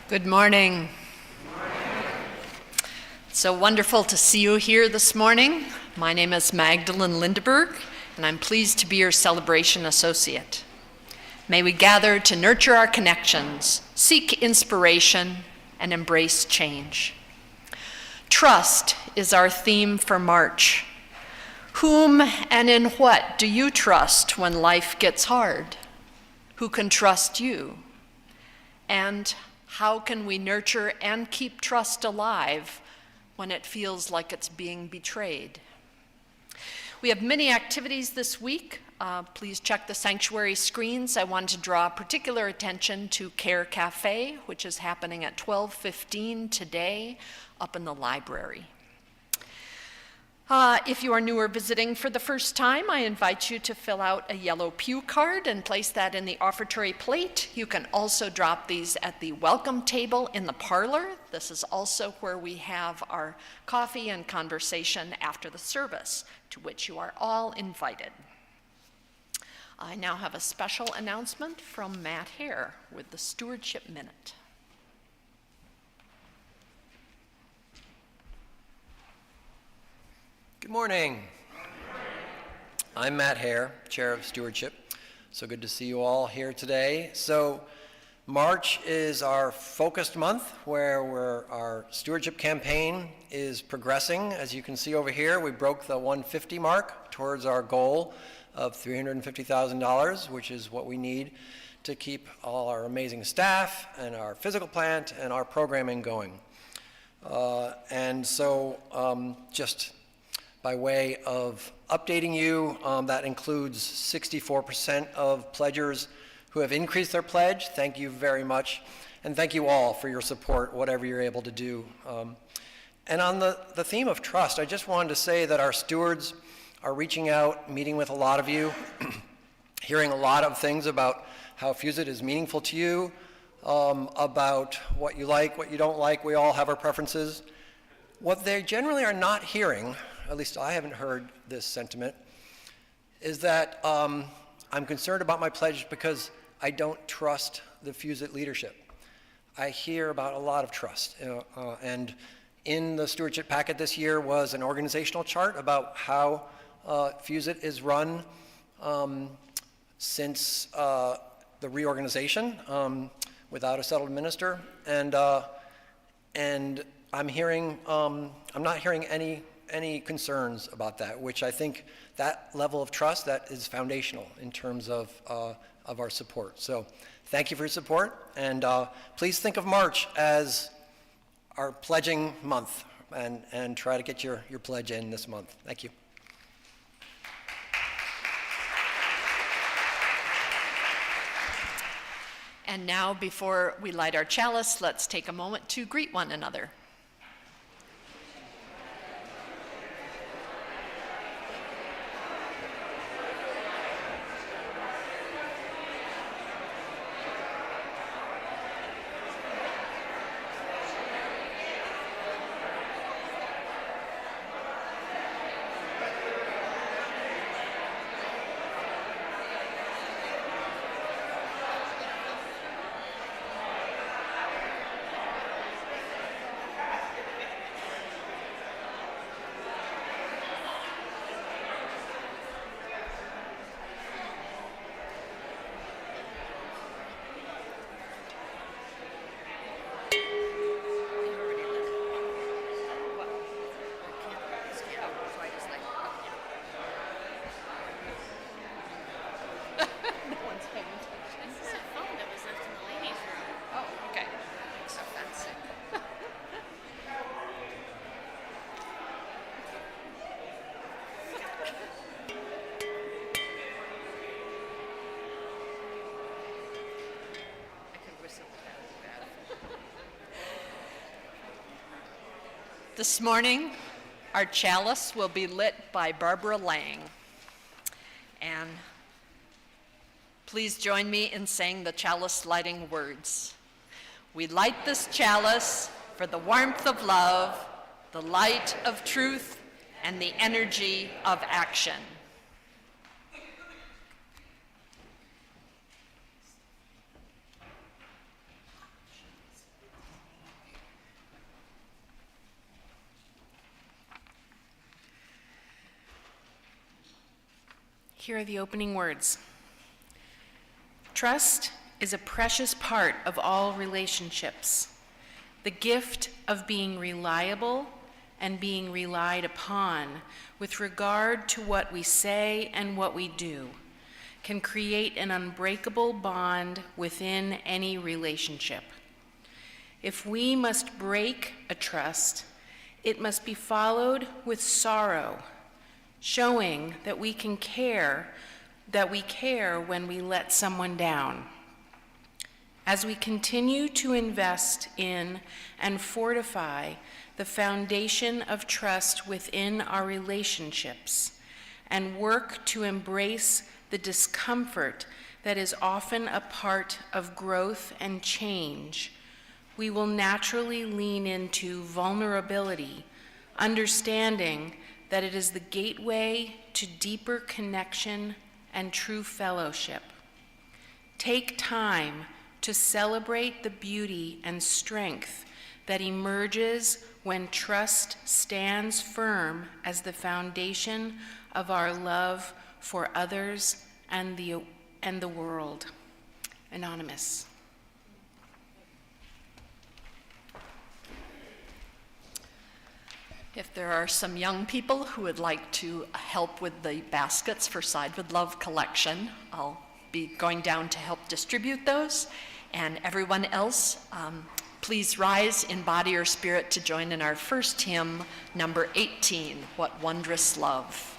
Good morning. It's so wonderful to see you here this morning. My name is Magdalene Lindeberg, and I'm pleased to be your celebration associate. May we gather to nurture our connections, seek inspiration, and embrace change. Trust is our theme for March. Whom and in what do you trust when life gets hard? Who can trust you? And how can we nurture and keep trust alive when it feels like it's being betrayed? We have many activities this week. Please check the sanctuary screens. I want to draw particular attention to Care Cafe, which is happening at 12:15 today up in the library. If you are new or visiting for the first time, I invite you to fill out a yellow pew card and place that in the offertory plate. You can also drop these at the welcome table in the parlor. This is also where we have our coffee and conversation after the service, to which you are all invited. I now have a special announcement from Matt Hare with the Stewardship Minute. Good morning. I'm Matt Hare, Chair of Stewardship. So good to see you all here today. So March is our focused month where our stewardship campaign is progressing. As you can see over here, we broke the 150 mark towards our goal of $350,000, which is what we need to keep all our amazing staff and our physical plant and our programming going. Just by way of updating you, that includes 64% of pledgers who have increased their pledge. Thank you very much. And thank you all for your support, whatever you're able to do. And on the theme of trust, I just wanted to say that our stewards are reaching out, meeting with a lot of you, hearing a lot of things about how FUSIT is meaningful to you, about what you like, what you don't like. We all have our preferences. What they generally are not hearing, at least I haven't heard this sentiment, is that I'm concerned about my pledge because I don't trust the FUSIT leadership. I hear about a lot of trust. And in the stewardship packet this year was an organizational chart about how FUSIT is run since the reorganization without a settled minister. And I'm not hearing any concerns about that, which I think that level of trust, that is foundational in terms of our support. So thank you for your support, and please think of March as our pledging month, and try to get your pledge in this month. Thank you. And now, before we light our chalice, let's take a moment to greet one another. This morning, our chalice will be lit by Barbara Lang. And please join me in saying the chalice lighting words. We light this chalice for the warmth of love, the light of truth, and the energy of action. Here are the opening words. Trust is a precious part of all relationships. The gift of being reliable and being relied upon with regard to what we say and what we do can create an unbreakable bond within any relationship. If we must break a trust, it must be followed with sorrow, showing that we care when we let someone down. As we continue to invest in and fortify the foundation of trust within our relationships and work to embrace the discomfort that is often a part of growth and change, we will naturally lean into vulnerability, understanding that it is the gateway to deeper connection and true fellowship. Take time to celebrate the beauty and strength that emerges when trust stands firm as the foundation of our love for others and the world. Anonymous. If there are some young people who would like to help with the baskets for Side with Love collection, I'll be going down to help distribute those. And everyone else, please rise in body or spirit to join in our first hymn, number 18, What Wondrous Love.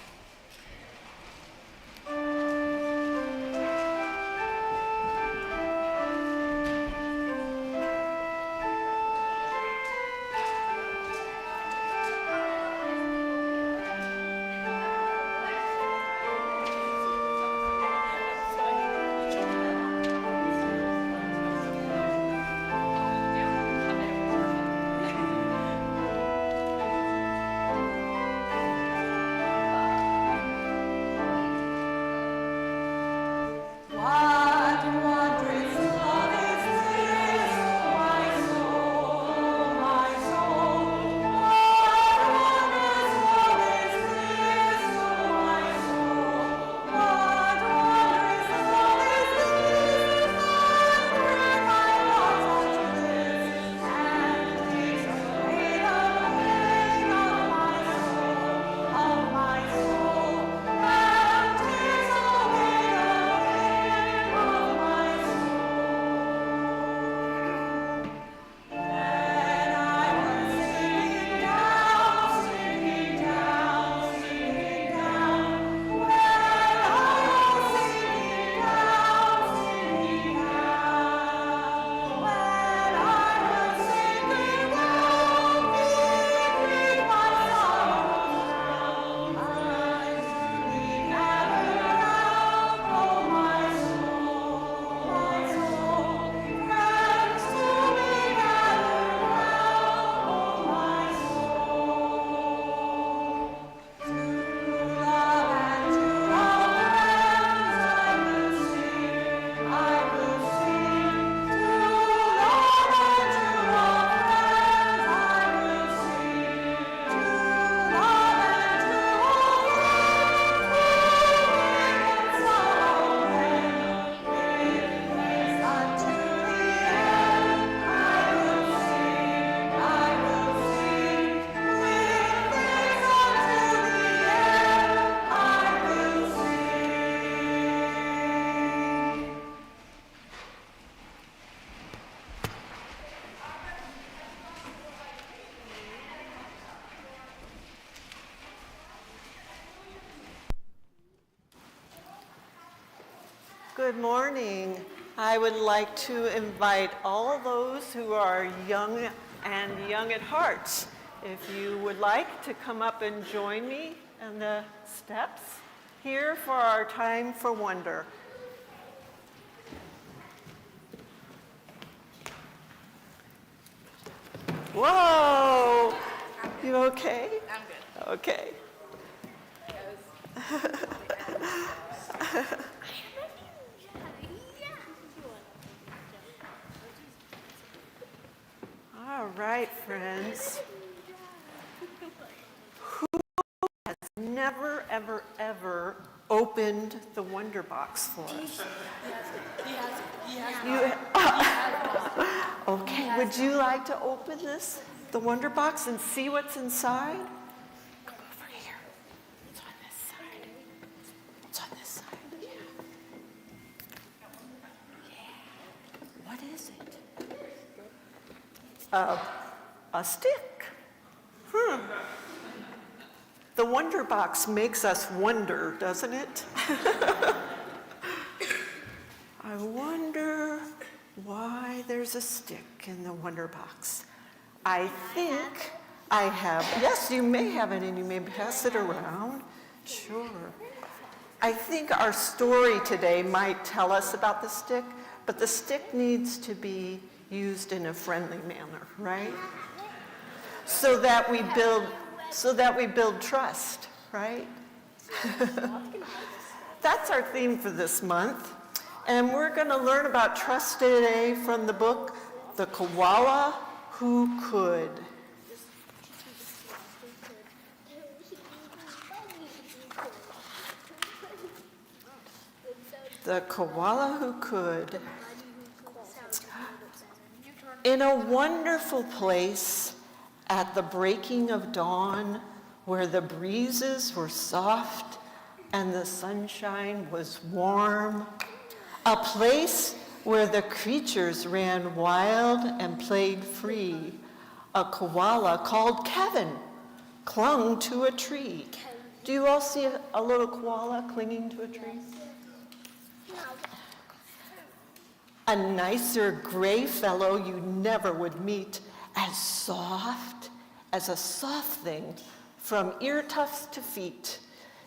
Good morning. I would like to invite all those who are young and young at heart, if you would like to come up and join me in the steps here for our time for wonder. Whoa! You okay? I'm good. Okay. All right, friends. Who has never, ever, ever opened the Wonder Box for us. Okay, would you like to open the Wonder Box, and see what's inside? Come over here. It's on this side. It's on this side. Yeah. What is it? A stick. The Wonder Box makes us wonder, doesn't it? I wonder why there's a stick in the Wonder Box. I think I have, yes, you may have it, and you may pass it around. Sure. I think our story today might tell us about the stick, but the stick needs to be used in a friendly manner, right? So that we build trust, right? That's our theme for this month. And we're going to learn about trust today from the book, The Koala Who Could. The Koala Who Could. In a wonderful place at the breaking of dawn, where the breezes were soft and the sunshine was warm, a place where the creatures ran wild and played free, a koala called Kevin clung to a tree. Do you all see a little koala clinging to a tree? A nicer gray fellow you never would meet, as soft as a soft thing from ear tufts to feet.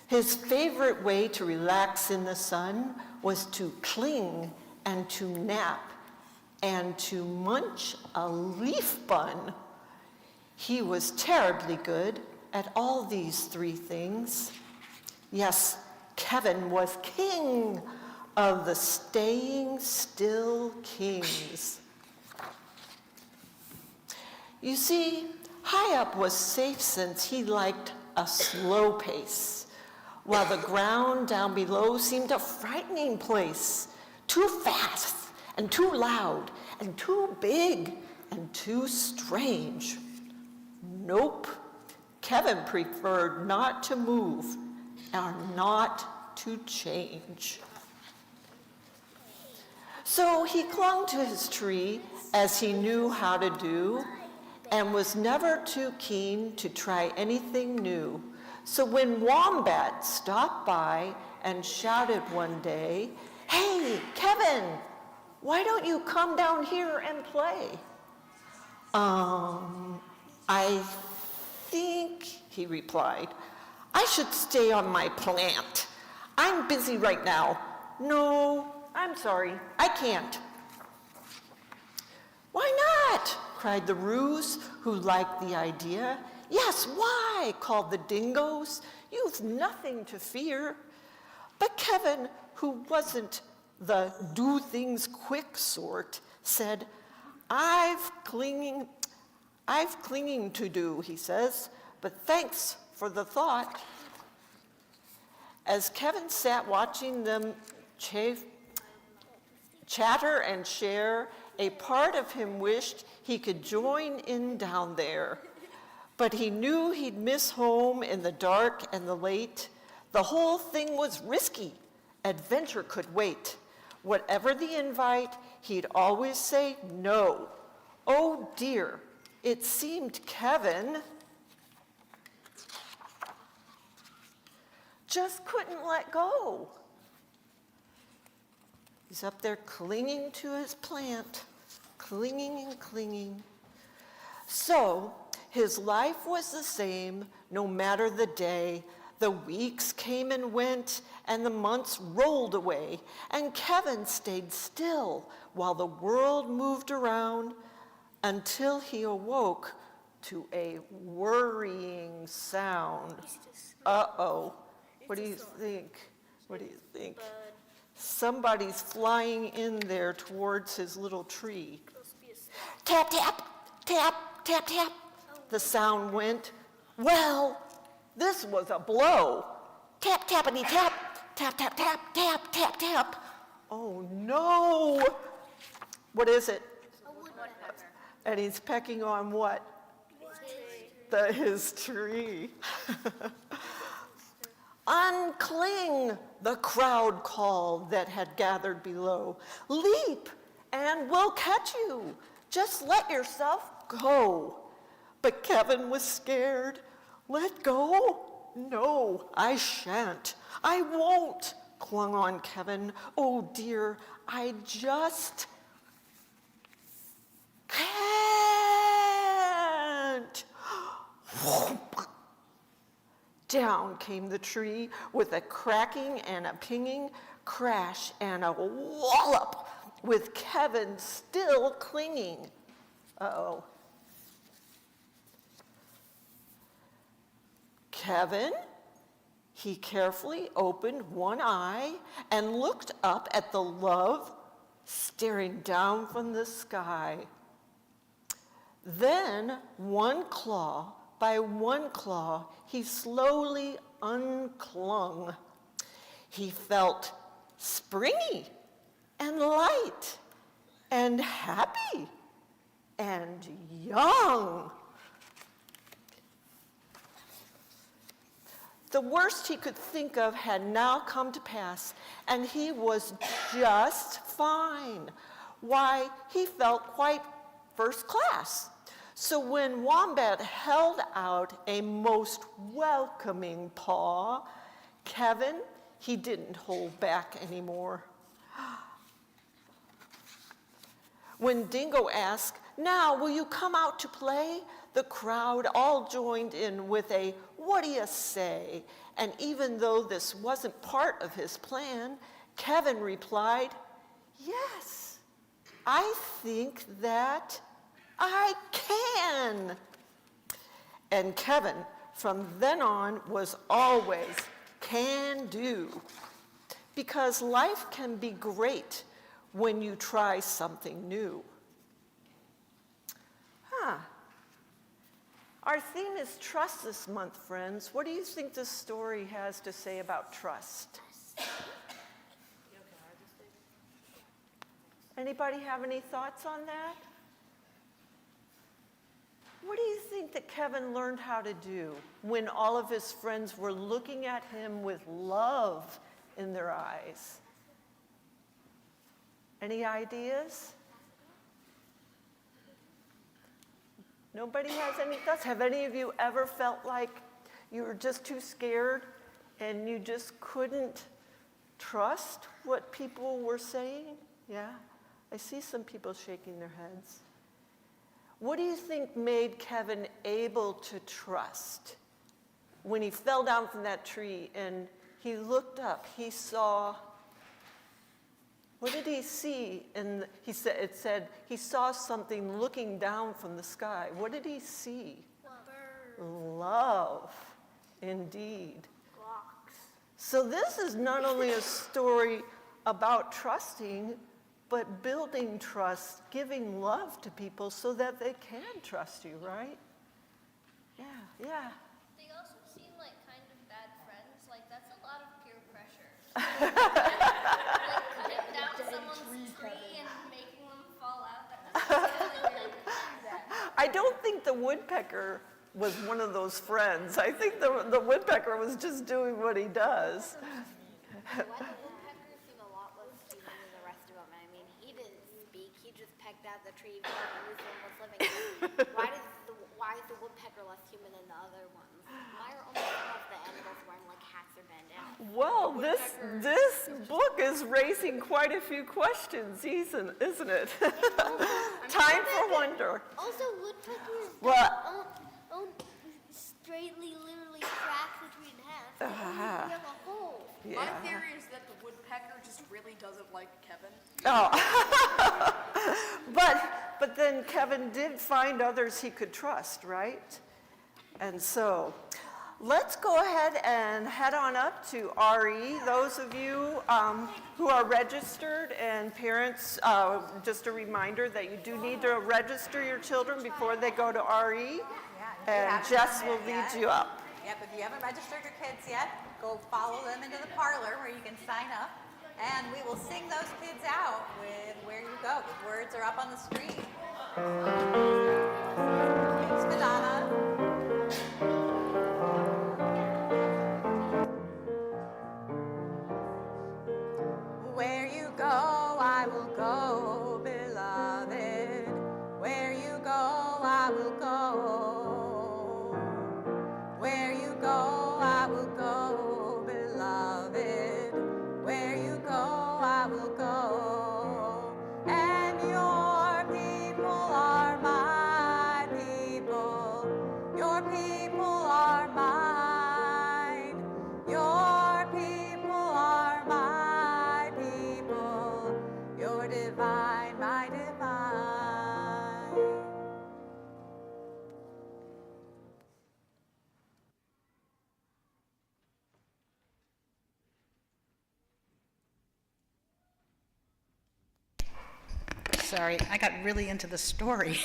His favorite way to relax in the sun was to cling and to nap and to munch a leaf bun. He was terribly good at all these three things. Yes, Kevin was king of the staying still kings. You see, High Up was safe since he liked a slow pace, while the ground down below seemed a frightening place, too fast and too loud and too big and too strange. Nope, Kevin preferred not to move or not to change. So he clung to his tree as he knew how to do, and was never too keen to try anything new. So when Wombat stopped by and shouted one day, "Hey, Kevin, why don't you come down here and play?" I think, he replied, I should stay on my plant. I'm busy right now. No, I'm sorry, I can't. Why not? Cried the Roos, who liked the idea. Yes, why? Called the Dingoes. You've nothing to fear. But Kevin, who wasn't the do things quick sort, said, I've clinging to do, he says, but thanks for the thought. As Kevin sat watching them chatter and share, a part of him wished he could join in down there. But he knew he'd miss home in the dark and the late. The whole thing was risky. Adventure could wait. Whatever the invite, he'd always say no. Oh dear, it seemed Kevin just couldn't let go. He's up there clinging to his plant, clinging and clinging. So his life was the same no matter the day. The weeks came and went, and the months rolled away, and Kevin stayed still while the world moved around until he awoke to a worrying sound. Uh-oh. What do you think? What do you think? Somebody's flying in there towards his little tree. Tap, tap, tap, tap, tap. The sound went. Well, this was a blow. Tap, tappity, tap, tap, tap, tap, tap, tap, tap. Oh no! What is it? A woodpecker. And he's pecking on what? His tree. Uncling, the crowd called that had gathered below. Leap, and we'll catch you. Just let yourself go. But Kevin was scared. Let go? No, I shan't. I won't, clung on Kevin. Oh dear, I just can't. Down came the tree with a cracking and a pinging, crash and a wallop, with Kevin still clinging. Uh-oh. Kevin, he carefully opened one eye and looked up at the love staring down from the sky. Then, one claw by one claw, he slowly unclung. He felt springy and light and happy and young. The worst he could think of had now come to pass, and he was just fine. Why, he felt quite first class. So when Wombat held out a most welcoming paw, Kevin, he didn't hold back anymore. When Dingo asked, "Now, will you come out to play?" the crowd all joined in with a "What do you say?" And even though this wasn't part of his plan, Kevin replied, "Yes, I think that I can." And Kevin, from then on, was always can do. Because life can be great when you try something new. Our theme is trust this month, friends. What do you think this story has to say about trust? Anybody have any thoughts on that? What do you think that Kevin learned how to do when all of his friends were looking at him with love in their eyes? Any ideas? Nobody has any thoughts? Have any of you ever felt like you were just too scared and you just couldn't trust what people were saying? Yeah, I see some people shaking their heads. What do you think made Kevin able to trust? When he fell down from that tree and he looked up, he saw, what did he see? And it said he saw something looking down from the sky. What did he see? Love, indeed. Rocks. So this is not only a story about trusting, but building trust, giving love to people so that they can trust you, right? Yeah. They also seem like kind of bad friends. Like, that's a lot of peer pressure. Like, cutting down someone's tree and making them fall out. I don't think the woodpecker was one of those friends. I think the woodpecker was just doing what he does. Why the woodpecker seemed a lot less human than the rest of them? I mean, he didn't speak. He just pecked out the tree before he knew someone was living. Why is the woodpecker less human than the other ones? Why are only some of the animals wearing like hats or bandanas? Well, this book is raising quite a few questions, isn't it? Time for wonder. Also, woodpeckers Well, don't straightly, literally crack the tree in half. They only have a hole. My theory is that the woodpecker just really doesn't like Kevin. Oh. But then Kevin did find others he could trust, right? And so let's go ahead and head on up to RE. Those of you who are registered and parents, just a reminder that you do need to register your children before they go to RE. And Jess will lead you up. Yep, if you haven't registered your kids yet, go follow them into the parlor where you can sign up, and we will sing those kids out with Where You Go. The words are up on the screen. Thanks, Madonna. Where you go, I will go, beloved. Where you go, I will go. Where you go, I will go, beloved. Where you go, I will go. And your people are my people. Your people are mine. Your people are my people. You're divine, my divine. Sorry, I got really into the story.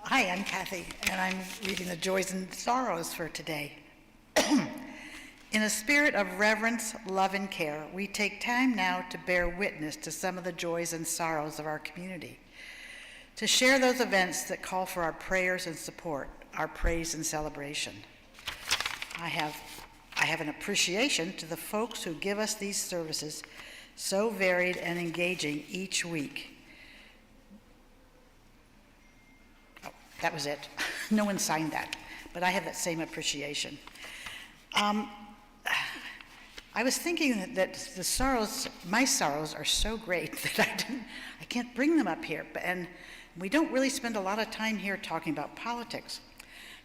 Hi, I'm Kathy, and I'm reading the Joys and Sorrows for today. In a spirit of reverence, love, and care, we take time now to bear witness to some of the joys and sorrows of our community, to share those events that call for our prayers and support, our praise and celebration. I have an appreciation to the folks who give us these services, so varied and engaging each week. Oh, that was it. No one signed that, but I have that same appreciation. I was thinking that the sorrows, my sorrows, are so great that I can't bring them up here, and we don't really spend a lot of time here talking about politics.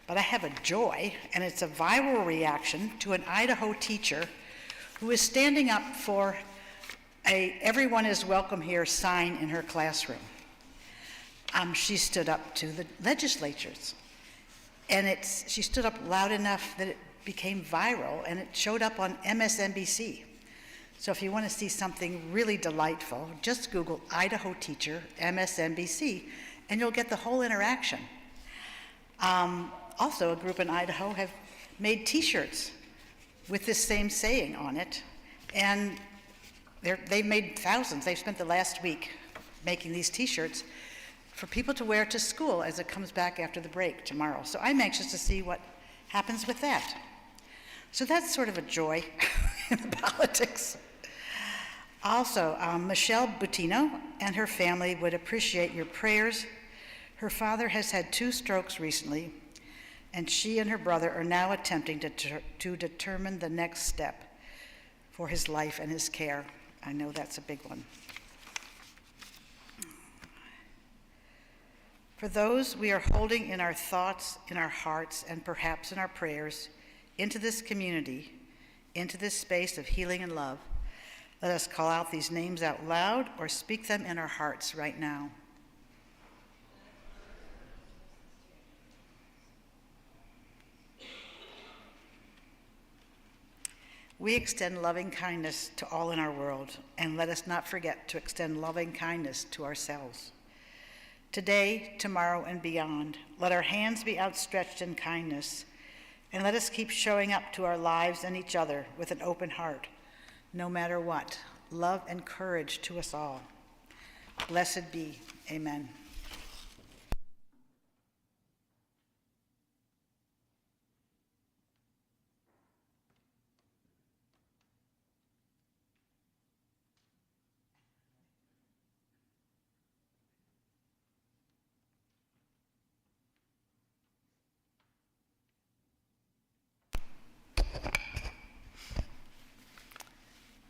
But I have a joy, and it's a viral reaction to an Idaho teacher who is standing up for a "everyone is welcome here" sign in her classroom. She stood up to the legislatures, and she stood up loud enough that it became viral, and it showed up on MSNBC. So if you want to see something really delightful, just Google Idaho teacher MSNBC, and you'll get the whole interaction. Also, a group in Idaho have made T-shirts with this same saying on it, and they've made thousands. They've spent the last week making these T-shirts for people to wear to school as it comes back after the break tomorrow. So I'm anxious to see what happens with that. So that's sort of a joy in the politics. Also, Michelle Buttino and her family would appreciate your prayers. Her father has had 2 strokes recently, and she and her brother are now attempting to determine the next step for his life and his care. I know that's a big one. For those we are holding in our thoughts, in our hearts, and perhaps in our prayers, into this community, into this space of healing and love, let us call out these names out loud or speak them in our hearts right now. We extend loving kindness to all in our world, and let us not forget to extend loving kindness to ourselves. Today, tomorrow, and beyond, let our hands be outstretched in kindness, and let us keep showing up to our lives and each other with an open heart, no matter what. Love and courage to us all. Blessed be. Amen.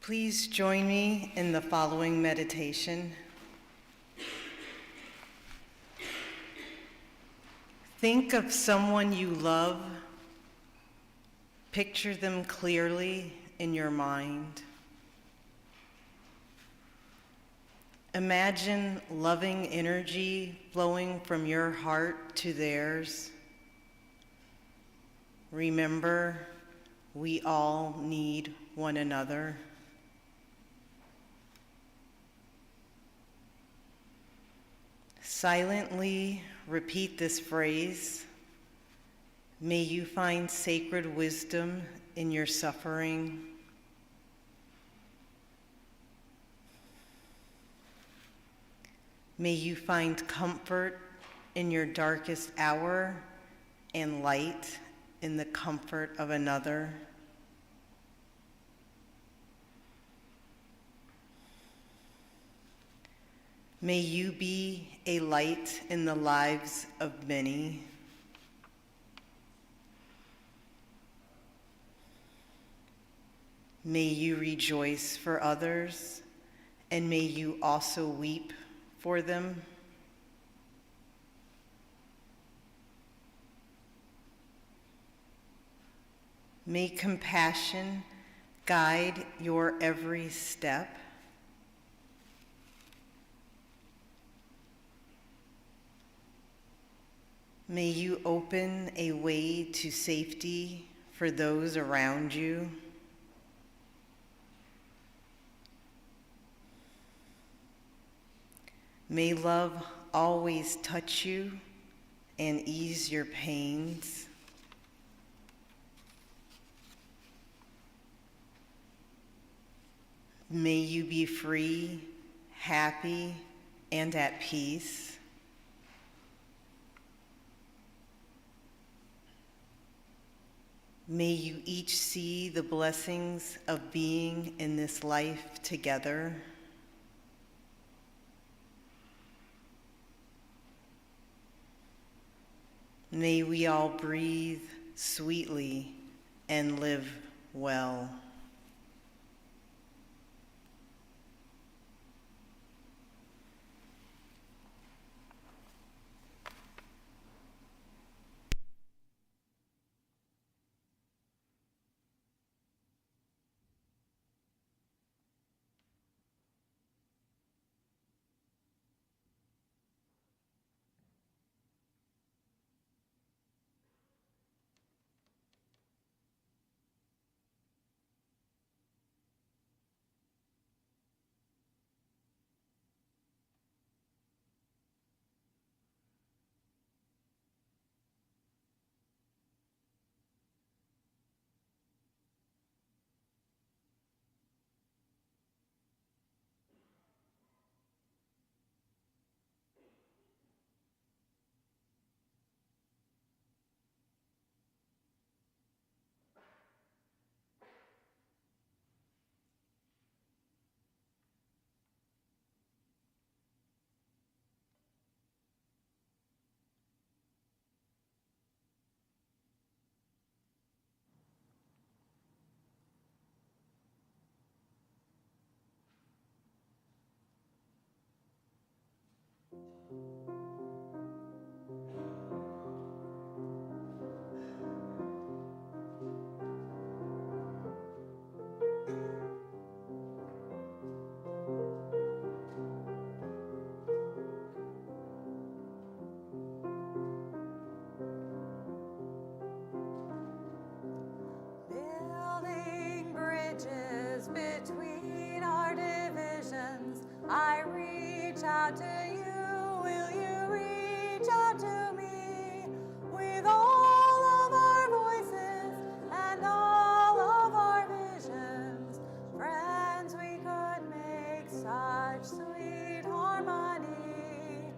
Please join me in the following meditation. Think of someone you love. Picture them clearly in your mind. Imagine loving energy flowing from your heart to theirs. Remember, we all need one another. Silently repeat this phrase. May you find sacred wisdom in your suffering. May you find comfort in your darkest hour and light in the comfort of another. May you be a light in the lives of many. May you rejoice for others, and may you also weep for them. May compassion guide your every step. May you open a way to safety for those around you. May love always touch you and ease your pains. May you be free, happy, and at peace. May you each see the blessings of being in this life together. May we all breathe sweetly and live well. Building bridges between our divisions, I reach out to you. Will you reach out to me with all of our voices and all of our visions? Friends, we could make such sweet harmony.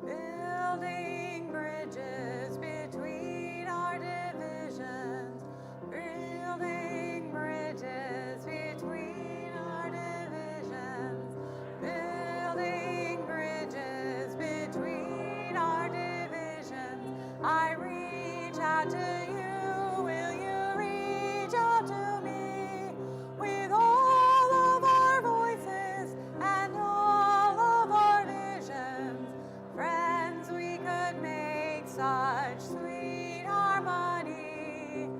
Building bridges between our divisions. Building bridges between our divisions. Building bridges between our divisions. I reach out to you. Will you reach out to me with all of our voices and all of our visions? Friends, we could make such sweet harmony.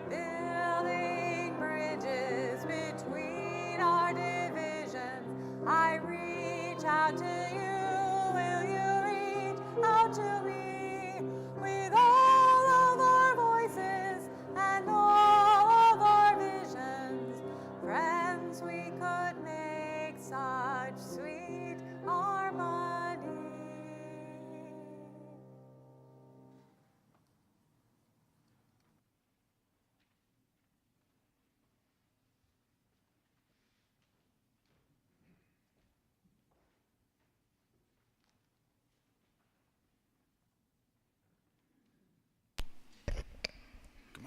Building bridges between our divisions. I reach out to you. Will you reach out to me with all of our voices and all of our visions? Friends, we could make such sweet harmony.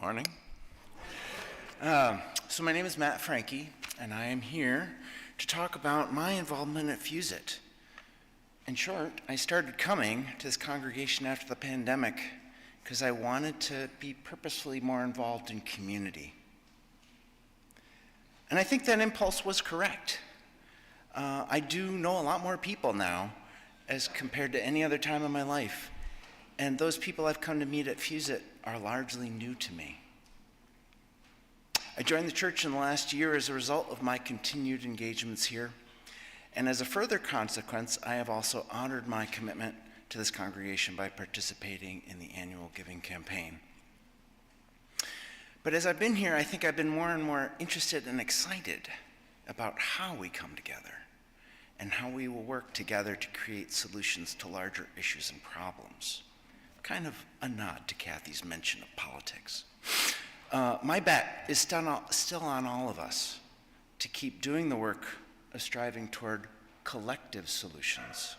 Morning. So my name is Matt Frankie, and I am here to talk about my involvement at FUSIT. In short, I started coming to this congregation after the pandemic because I wanted to be purposefully more involved in community. And I think that impulse was correct. I do know a lot more people now as compared to any other time in my life. And those people I've come to meet at FUSIT are largely new to me. I joined the church in the last year as a result of my continued engagements here. And as a further consequence, I have also honored my commitment to this congregation by participating in the annual giving campaign. But as I've been here, I think I've been more and more interested and excited about how we come together and how we will work together to create solutions to larger issues and problems. Kind of a nod to Kathy's mention of politics. My bet is still on all of us to keep doing the work of striving toward collective solutions.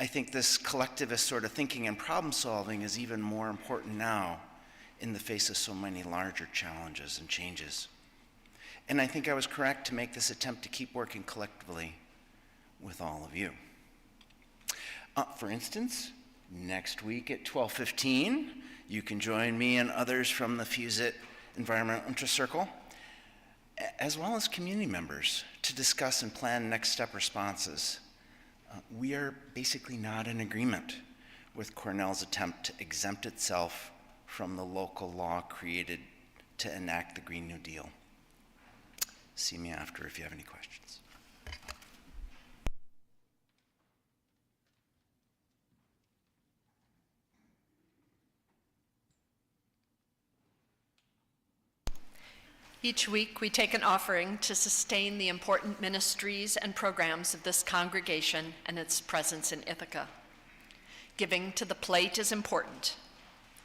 I think this collectivist sort of thinking and problem solving is even more important now in the face of so many larger challenges and changes. And I think I was correct to make this attempt to keep working collectively with all of you. For instance, next week at 12:15, you can join me and others from the FUSIT Environmental Interest Circle, as well as community members, to discuss and plan next step responses. We are basically not in agreement with Cornell's attempt to exempt itself from the local law created to enact the Green New Deal. See me after if you have any questions. Each week, we take an offering to sustain the important ministries and programs of this congregation and its presence in Ithaca. Giving to the plate is important.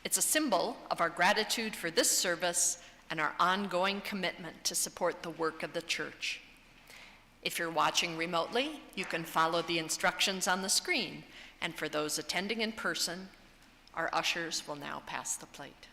It's a symbol of our gratitude for this service and our ongoing commitment to support the work of the church. If you're watching remotely, you can follow the instructions on the screen, and for those attending in person, our ushers will now pass the plate.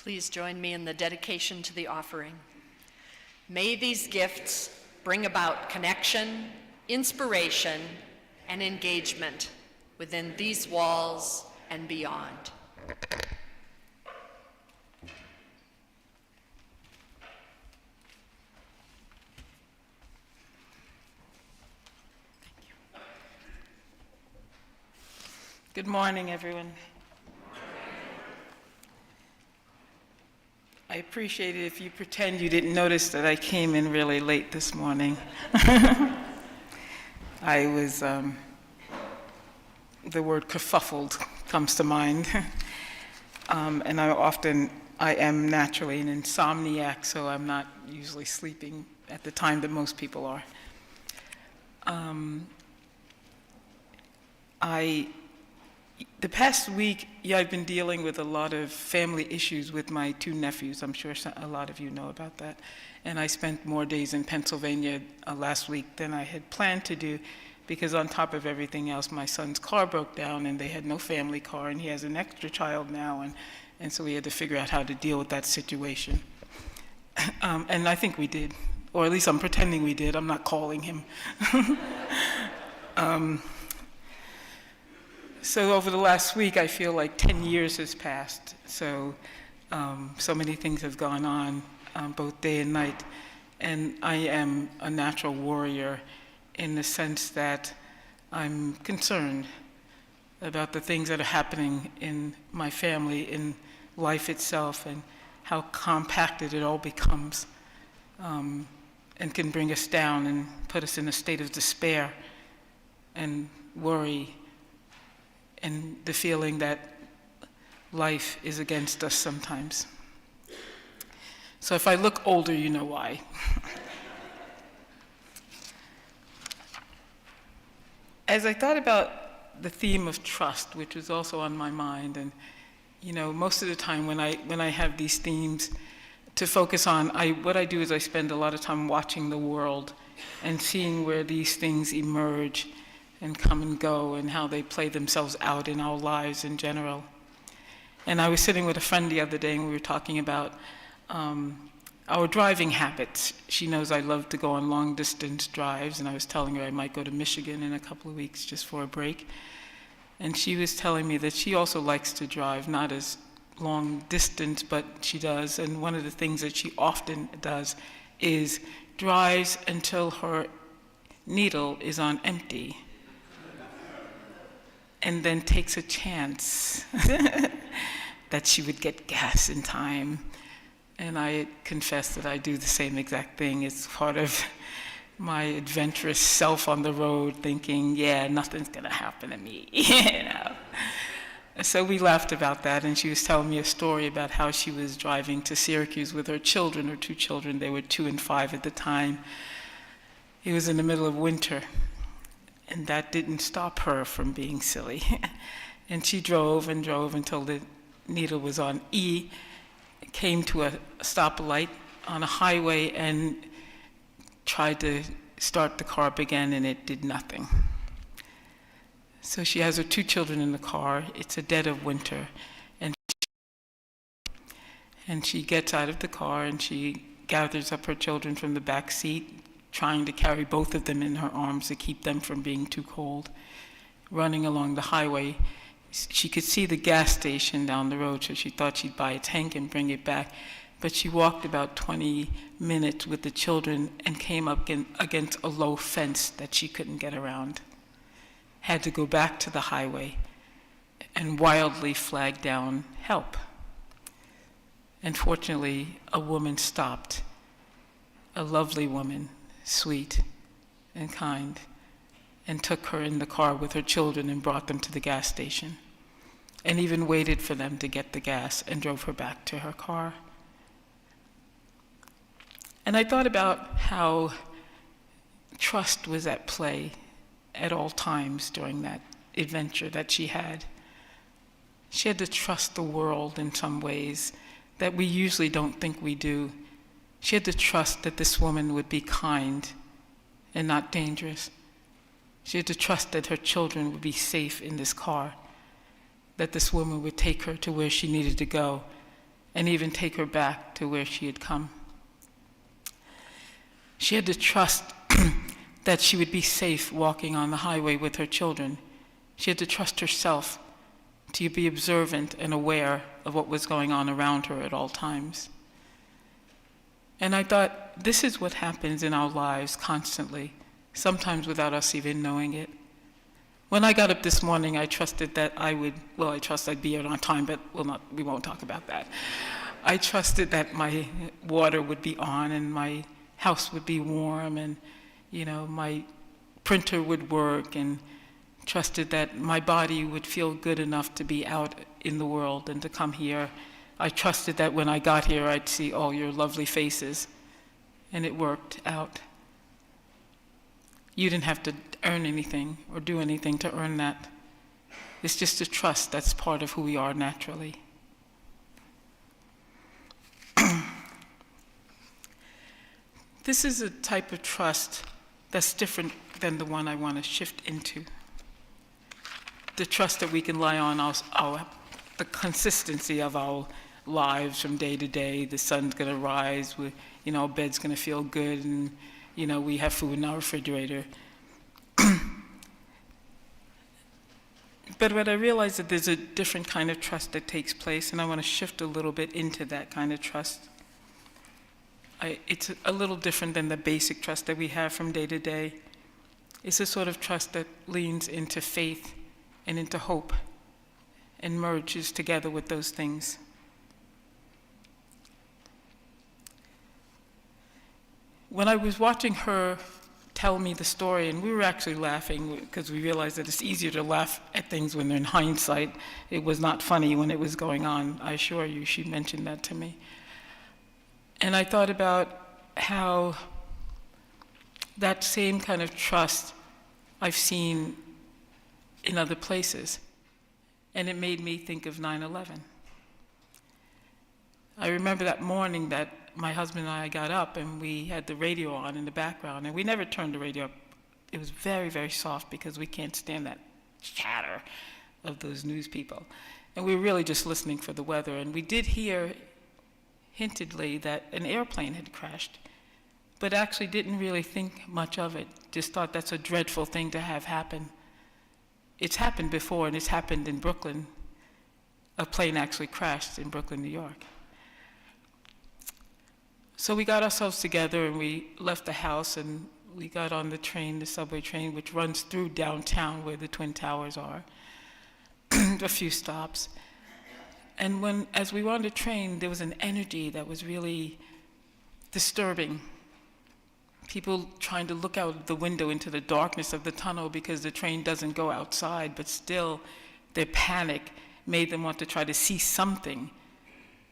Please join me in the dedication to the offering. May these gifts bring about connection, inspiration, and engagement within these walls and beyond. Good morning, everyone. I appreciate it if you pretend you didn't notice that I came in really late this morning. I was, the word kerfuffled comes to mind. And I am naturally an insomniac, so I'm not usually sleeping at the time that most people are. The past week, I've been dealing with a lot of family issues with my two nephews. I'm sure a lot of you know about that. And I spent more days in Pennsylvania last week than I had planned to do, because on top of everything else, my son's car broke down and they had no family car, and he has an extra child now, and so we had to figure out how to deal with that situation. And I think we did, or at least I'm pretending we did. I'm not calling him. So over the last week, I feel like 10 years has passed. So many things have gone on, both day and night. And I am a natural warrior in the sense that I'm concerned about the things that are happening in my family, in life itself, and how compacted it all becomes, and can bring us down and put us in a state of despair and worry, and the feeling that life is against us sometimes. So if I look older, you know why. As I thought about the theme of trust, which was also on my mind, and most of the time when I have these themes to focus on, what I do is I spend a lot of time watching the world and seeing where these things emerge and come and go, and how they play themselves out in our lives in general. And I was sitting with a friend the other day, and we were talking about our driving habits. She knows I love to go on long-distance drives, and I was telling her I might go to Michigan in a couple of weeks just for a break. And she was telling me that she also likes to drive, not as long distance, but she does. And one of the things that she often does is drives until her needle is on empty, and then takes a chance that she would get gas in time. And I confess that I do the same exact thing. It's part of my adventurous self on the road, thinking, yeah, nothing's gonna happen to me, So we laughed about that, and she was telling me a story about how she was driving to Syracuse with her children, her two children. They were 2 and 5 at the time. It was in the middle of winter, and that didn't stop her from being silly. And she drove and drove until the needle was on E, came to a stoplight on a highway, and tried to start the car up again, and it did nothing. So she has her 2 children in the car. It's a dead of winter, and she gets out of the car, and she gathers up her children from the back seat, trying to carry both of them in her arms to keep them from being too cold. Running along the highway, she could see the gas station down the road, so she thought she'd buy a tank and bring it back. But she walked about 20 minutes with the children and came up against a low fence that she couldn't get around. Had to go back to the highway and wildly flag down help. And fortunately, a woman stopped, a lovely woman, sweet and kind, and took her in the car with her children and brought them to the gas station, and even waited for them to get the gas and drove her back to her car. And I thought about how trust was at play at all times during that adventure that she had. She had to trust the world in some ways that we usually don't think we do. She had to trust that this woman would be kind and not dangerous. She had to trust that her children would be safe in this car, that this woman would take her to where she needed to go, and even take her back to where she had come. She had to trust that she would be safe walking on the highway with her children. She had to trust herself to be observant and aware of what was going on around her at all times. And I thought, this is what happens in our lives constantly, sometimes without us even knowing it. When I got up this morning, I trusted that I trust I'd be here on time, but we won't talk about that. I trusted that my water would be on and my house would be warm and, my printer would work, and trusted that my body would feel good enough to be out in the world and to come here. I trusted that when I got here, I'd see all your lovely faces, and it worked out. You didn't have to earn anything or do anything to earn that. It's just a trust that's part of who we are naturally. This is a type of trust that's different than the one I want to shift into. The trust that we can rely on the consistency of our lives from day to day. The sun's going to rise, our bed's going to feel good, and we have food in our refrigerator. But what I realize that there's a different kind of trust that takes place, and I want to shift a little bit into that kind of trust. It's a little different than the basic trust that we have from day to day. It's a sort of trust that leans into faith and into hope and merges together with those things. When I was watching her tell me the story, and we were actually laughing because we realized that it's easier to laugh at things when they're in hindsight. It was not funny when it was going on, I assure you. She mentioned that to me. And I thought about how that same kind of trust I've seen in other places. And it made me think of 9/11. I remember that morning that my husband and I got up and we had the radio on in the background, and we never turned the radio up. It was very, very soft because we can't stand that chatter of those news people. And we were really just listening for the weather. And we did hear hintedly that an airplane had crashed, but actually didn't really think much of it. Just thought that's a dreadful thing to have happen. It's happened before, and it's happened in Brooklyn. A plane actually crashed in Brooklyn, New York. So we got ourselves together and we left the house and we got on the train, the subway train, which runs through downtown where the Twin Towers are, a few stops. And as we were on the train, there was an energy that was really disturbing. People trying to look out the window into the darkness of the tunnel because the train doesn't go outside, but still their panic made them want to try to see something.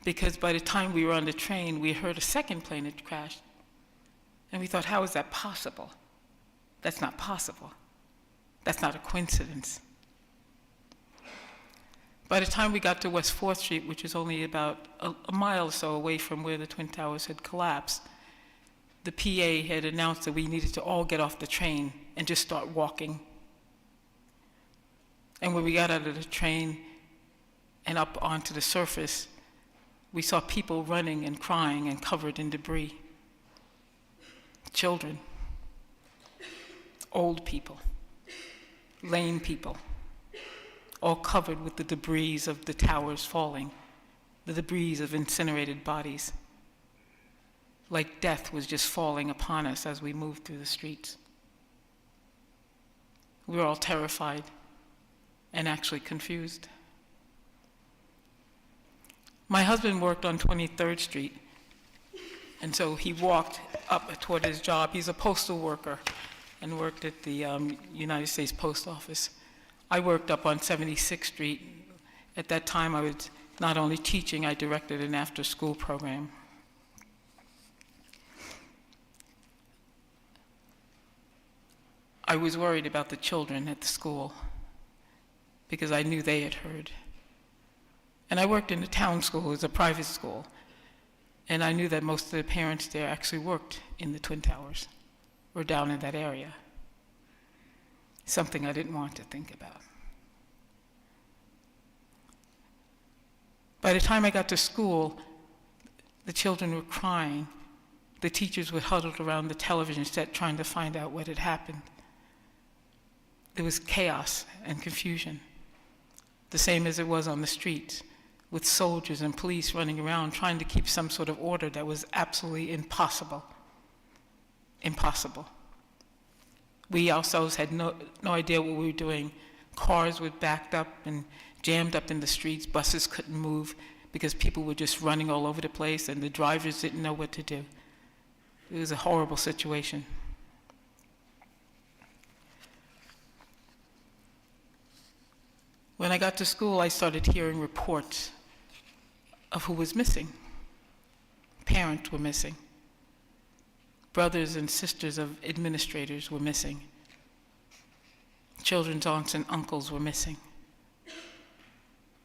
Because by the time we were on the train, we heard a second plane had crashed. And we thought, how is that possible? That's not possible. That's not a coincidence. By the time we got to West 4th Street, which is only about a mile or so away from where the Twin Towers had collapsed, the PA had announced that we needed to all get off the train and just start walking. And when we got out of the train and up onto the surface, we saw people running and crying and covered in debris. Children, old people, lame people, all covered with the debris of the towers falling, the debris of incinerated bodies. Like death was just falling upon us as we moved through the streets. We were all terrified and actually confused. My husband worked on 23rd Street, and so he walked up toward his job. He's a postal worker and worked at the United States Post Office. I worked up on 76th Street. At that time, I was not only teaching, I directed an after-school program. I was worried about the children at the school because I knew they had heard. And I worked in a town school, it was a private school, and I knew that most of the parents there actually worked in the Twin Towers or down in that area. Something I didn't want to think about. By the time I got to school, The children were crying. The teachers were huddled around the television set trying to find out what had happened. There was chaos and confusion, the same as it was on the streets, with soldiers and police running around trying to keep some sort of order that was absolutely impossible. Impossible. We ourselves had no idea what we were doing. Cars were backed up and jammed up in the streets. Buses couldn't move because people were just running all over the place and the drivers didn't know what to do. It was a horrible situation. When I got to school, I started hearing reports of who was missing. Parents were missing. Brothers and sisters of administrators were missing. Children's aunts and uncles were missing.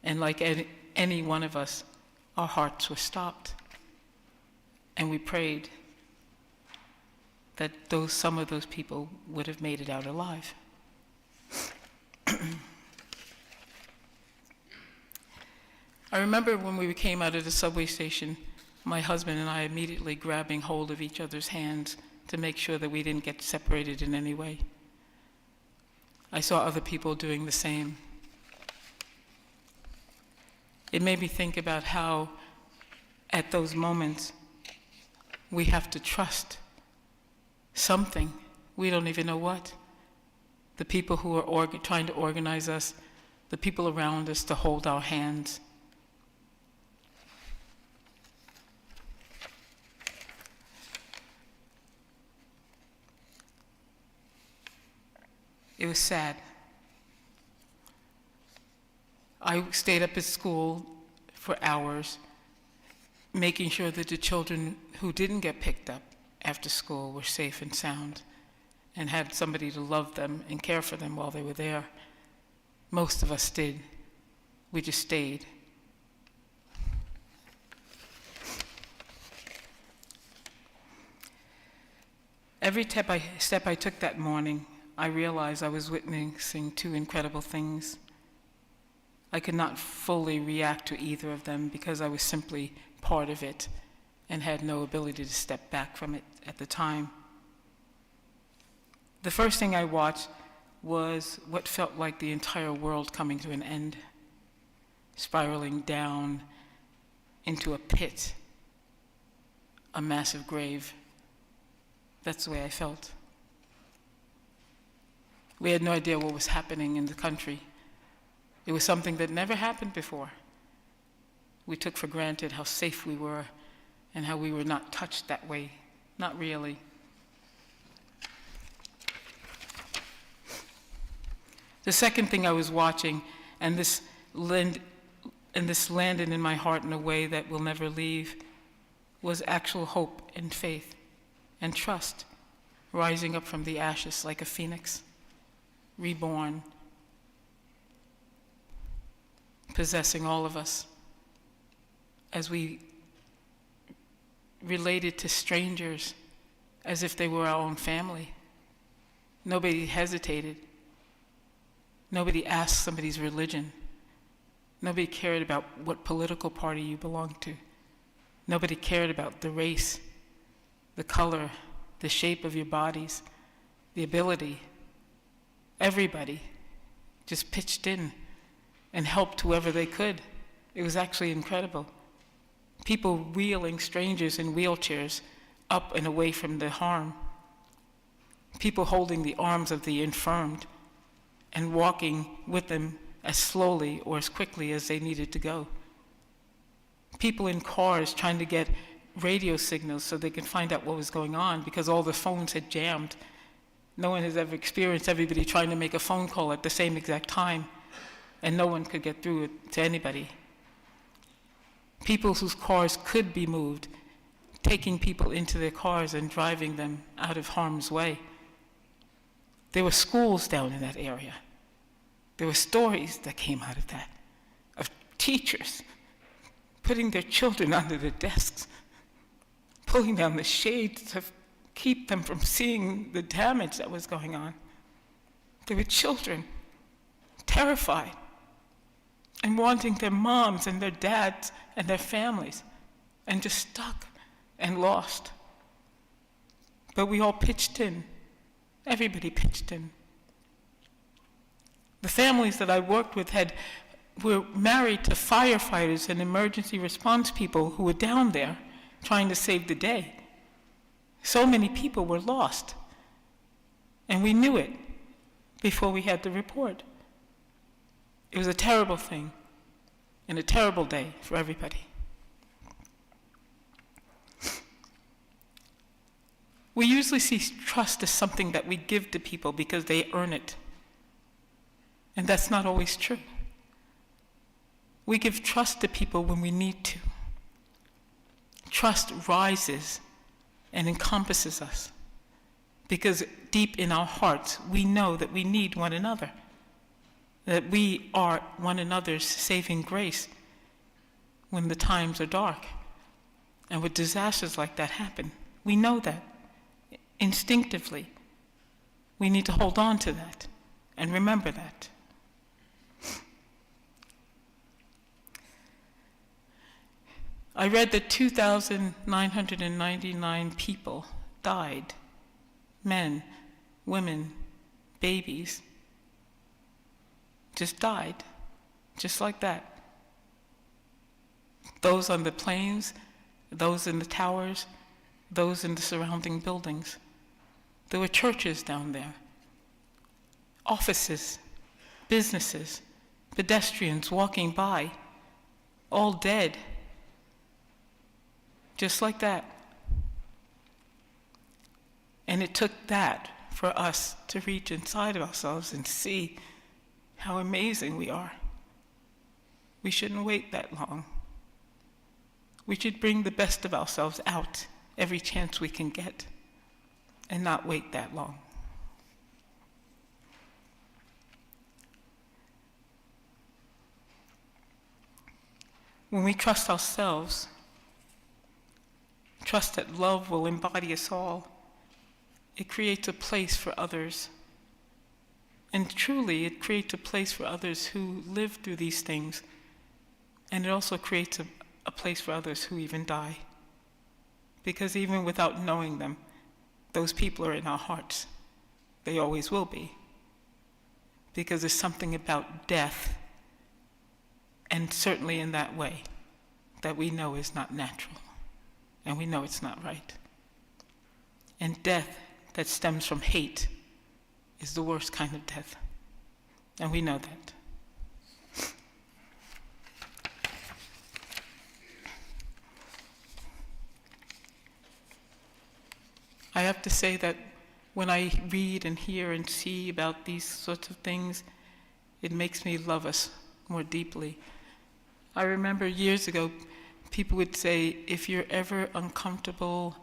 And like any one of us, our hearts were stopped. And we prayed that some of those people would have made it out alive. I remember when we came out of the subway station, my husband and I immediately grabbing hold of each other's hands to make sure that we didn't get separated in any way. I saw other people doing the same. It made me think about how, at those moments, we have to trust something. We don't even know what. The people who are trying to organize us, the people around us to hold our hands. It was sad. I stayed up at school for hours, making sure that the children who didn't get picked up after school were safe and sound and had somebody to love them and care for them while they were there. Most of us did. We just stayed. Every step I took that morning, I realized I was witnessing two incredible things. I could not fully react to either of them because I was simply part of it and had no ability to step back from it at the time. The first thing I watched was what felt like the entire world coming to an end, spiraling down into a pit, a massive grave. That's the way I felt. We had no idea what was happening in the country. It was something that never happened before. We took for granted how safe we were and how we were not touched that way. Not really. The second thing I was watching, and this landed in my heart in a way that will never leave, was actual hope and faith and trust rising up from the ashes like a phoenix, reborn, possessing all of us as we related to strangers as if they were our own family. Nobody hesitated. Nobody asked somebody's religion. Nobody cared about what political party you belonged to. Nobody cared about the race, the color, the shape of your bodies, the ability. Everybody just pitched in and helped whoever they could. It was actually incredible. People wheeling strangers in wheelchairs up and away from the harm. People holding the arms of the infirmed and walking with them as slowly or as quickly as they needed to go. People in cars trying to get radio signals so they could find out what was going on because all the phones had jammed. No one has ever experienced everybody trying to make a phone call at the same exact time, and no one could get through it to anybody. People whose cars could be moved, taking people into their cars and driving them out of harm's way. There were schools down in that area. There were stories that came out of that, of teachers putting their children under the desks, pulling down the shades to keep them from seeing the damage that was going on. There were children terrified and wanting their moms and their dads and their families and just stuck and lost. But we all pitched in. Everybody pitched in. The families that I worked with were married to firefighters and emergency response people who were down there trying to save the day. So many people were lost. And we knew it before we had the report. It was a terrible thing and a terrible day for everybody. We usually see trust as something that we give to people because they earn it. And that's not always true. We give trust to people when we need to. Trust rises and encompasses us because deep in our hearts, we know that we need one another, that we are one another's saving grace when the times are dark and when disasters like that happen. We know that instinctively. We need to hold on to that and remember that. I read that 2,999 people died, men, women, babies, just died, just like that. Those on the planes, those in the towers, those in the surrounding buildings. There were churches down there, offices, businesses, pedestrians walking by, all dead. Just like that. And it took that for us to reach inside of ourselves and see how amazing we are. We shouldn't wait that long. We should bring the best of ourselves out every chance we can get and not wait that long. When we trust ourselves, trust that love will embody us all, it creates a place for others. And truly, it creates a place for others who live through these things. And it also creates a place for others who even die. Because even without knowing them, those people are in our hearts. They always will be. Because there's something about death, and certainly in that way, that we know is not natural. And we know it's not right. And death that stems from hate is the worst kind of death. And we know that. I have to say that when I read and hear and see about these sorts of things, it makes me love us more deeply. I remember years ago, people would say, if you're ever uncomfortable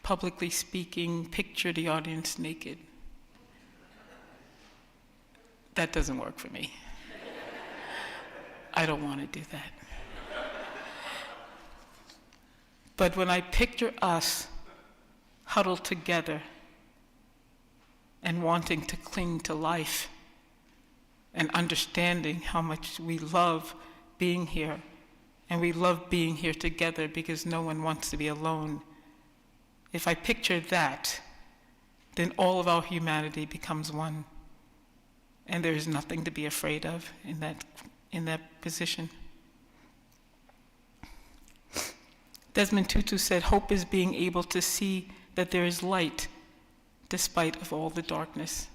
publicly speaking, picture the audience naked. That doesn't work for me. I don't want to do that. But when I picture us huddled together and wanting to cling to life and understanding how much we love being here, and we love being here together because no one wants to be alone. If I picture that, then all of our humanity becomes one. And there is nothing to be afraid of in that position. Desmond Tutu said, hope is being able to see that there is light despite of all the darkness.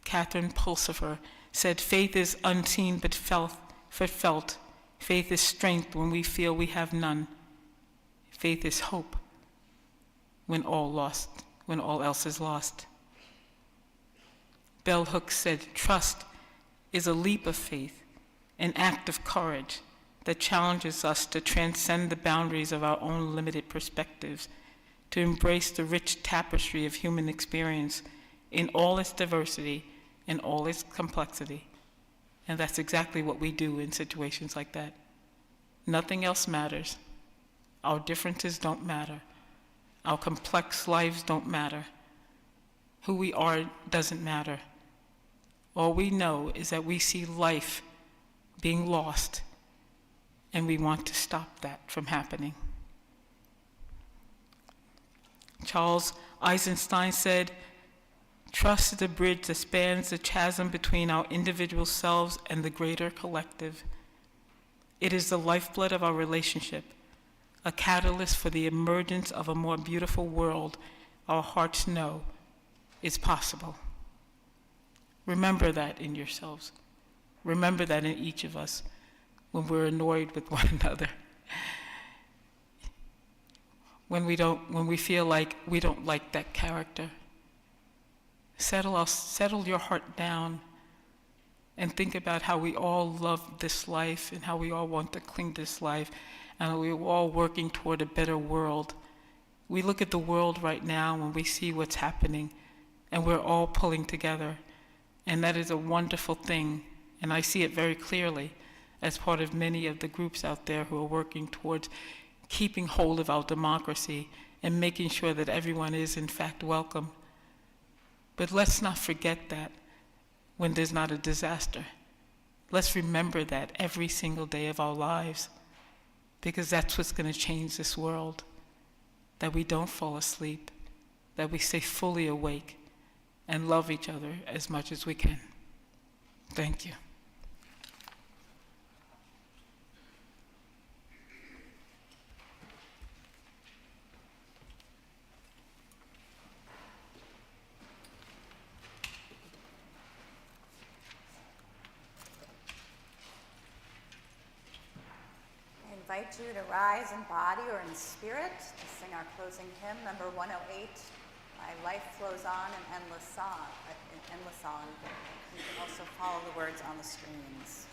Catherine Pulsifer said, faith is unseen but felt. Faith is strength when we feel we have none. Faith is hope when all else is lost. Bell Hooks said, trust is a leap of faith, an act of courage that challenges us to transcend the boundaries of our own limited perspectives, to embrace the rich tapestry of human experience in all its diversity and all its complexity. And that's exactly what we do in situations like that. Nothing else matters. Our differences don't matter. Our complex lives don't matter. Who we are doesn't matter. All we know is that we see life being lost, and we want to stop that from happening. Charles Eisenstein said, "Trust is the bridge that spans the chasm between our individual selves and the greater collective. It is the lifeblood of our relationship, a catalyst for the emergence of a more beautiful world our hearts know is possible." Remember that in yourselves. Remember that in each of us when we're annoyed with one another. When we feel like we don't like that character. Settle your heart down and think about how we all love this life and how we all want to cling to this life and how we're all working toward a better world. We look at the world right now and we see what's happening and we're all pulling together, and that is a wonderful thing, and I see it very clearly as part of many of the groups out there who are working towards keeping hold of our democracy and making sure that everyone is in fact welcome. But let's not forget that when there's not a disaster. Let's remember that every single day of our lives, because that's what's going to change this world, that we don't fall asleep, that we stay fully awake and love each other as much as we can. Thank you. I invite you to rise in body or in spirit to sing our closing hymn, number 108, My Life Flows On, an Endless Song. You can also follow the words on the screens.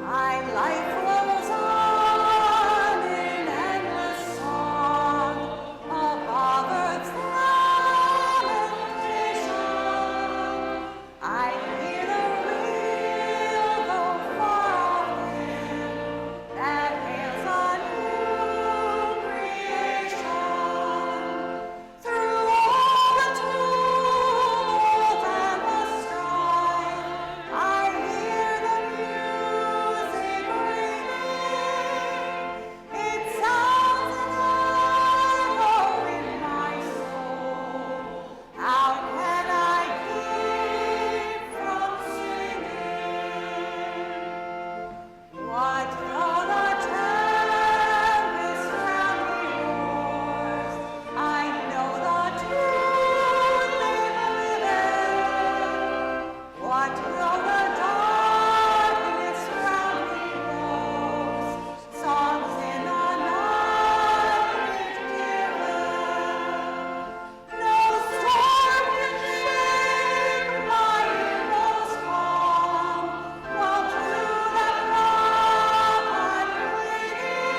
My life flows on in endless song above earth's lamentation. I hear the real, though far off hymn that hails a new creation. Through all the tumult and the strife, I hear the music ringing. It sounds an echo in my soul. How can I keep from singing? What though the tempest round me roars? I know the truth they've living. What though the darkness round me grows? Songs in the night given. No storm can shake my inmost calm, while to that rock I'm clinging.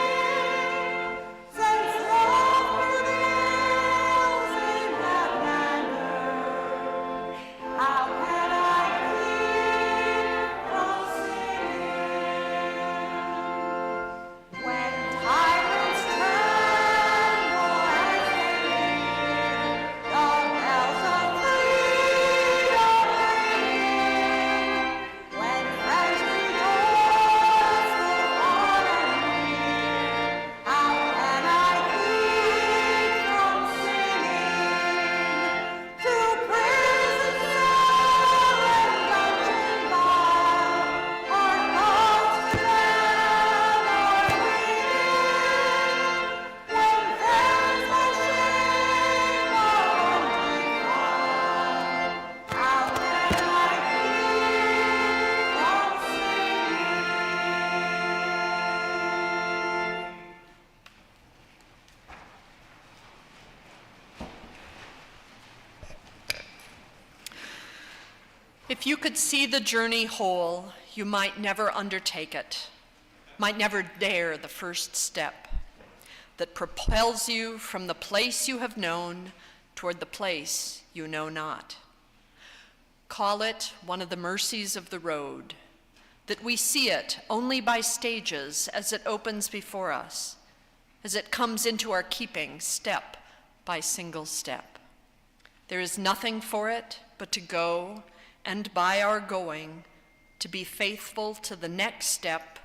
Since love prevails in that manner, how can I keep from singing? When tyrants tremble as they hear the bells of freedom ringing, when friends rejoice both far and near, how can I keep from singing? To prison cell and dungeon vile, our thoughts to them are winging. When thence by shame are undefiled, how can I keep from singing? If you could see the journey whole, you might never undertake it, might never dare the first step that propels you from the place you have known toward the place you know not. Call it one of the mercies of the road, that we see it only by stages as it opens before us, as it comes into our keeping step by single step. There is nothing for it but to go, and by our going, to be faithful to the next step,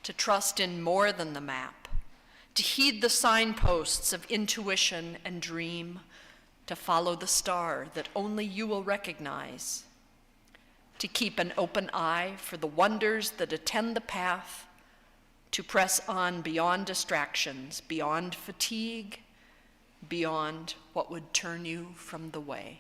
to trust in more than the map, to heed the signposts of intuition and dream, to follow the star that only you will recognize, to keep an open eye for the wonders that attend the path, to press on beyond distractions, beyond fatigue, beyond what would turn you from the way.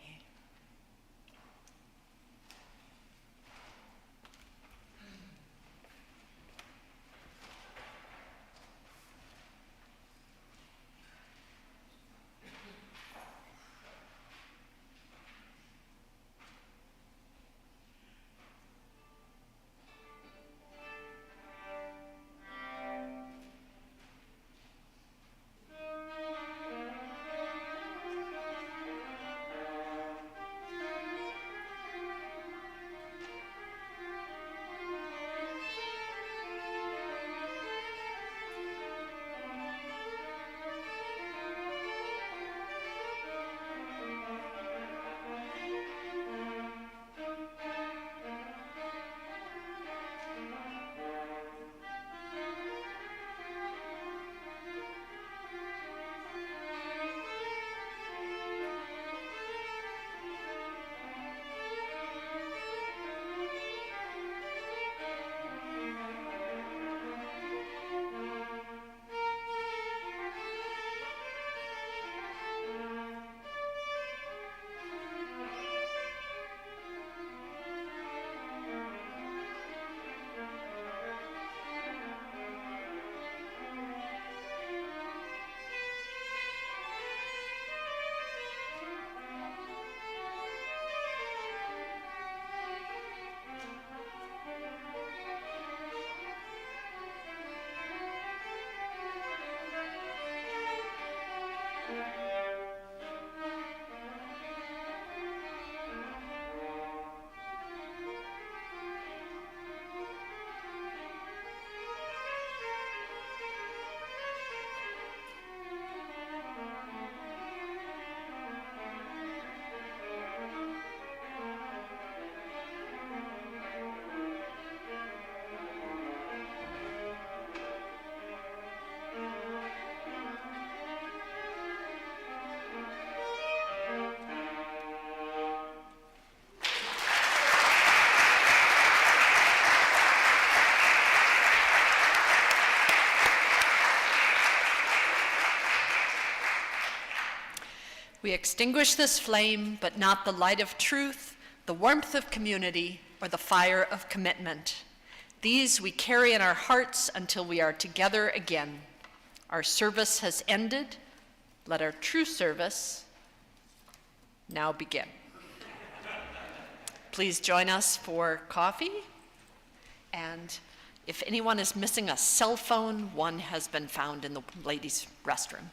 We extinguish this flame, but not the light of truth, the warmth of community, or the fire of commitment. These we carry in our hearts until we are together again. Our service has ended. Let our true service now begin. Please join us for coffee. And if anyone is missing a cell phone, one has been found in the ladies' restroom.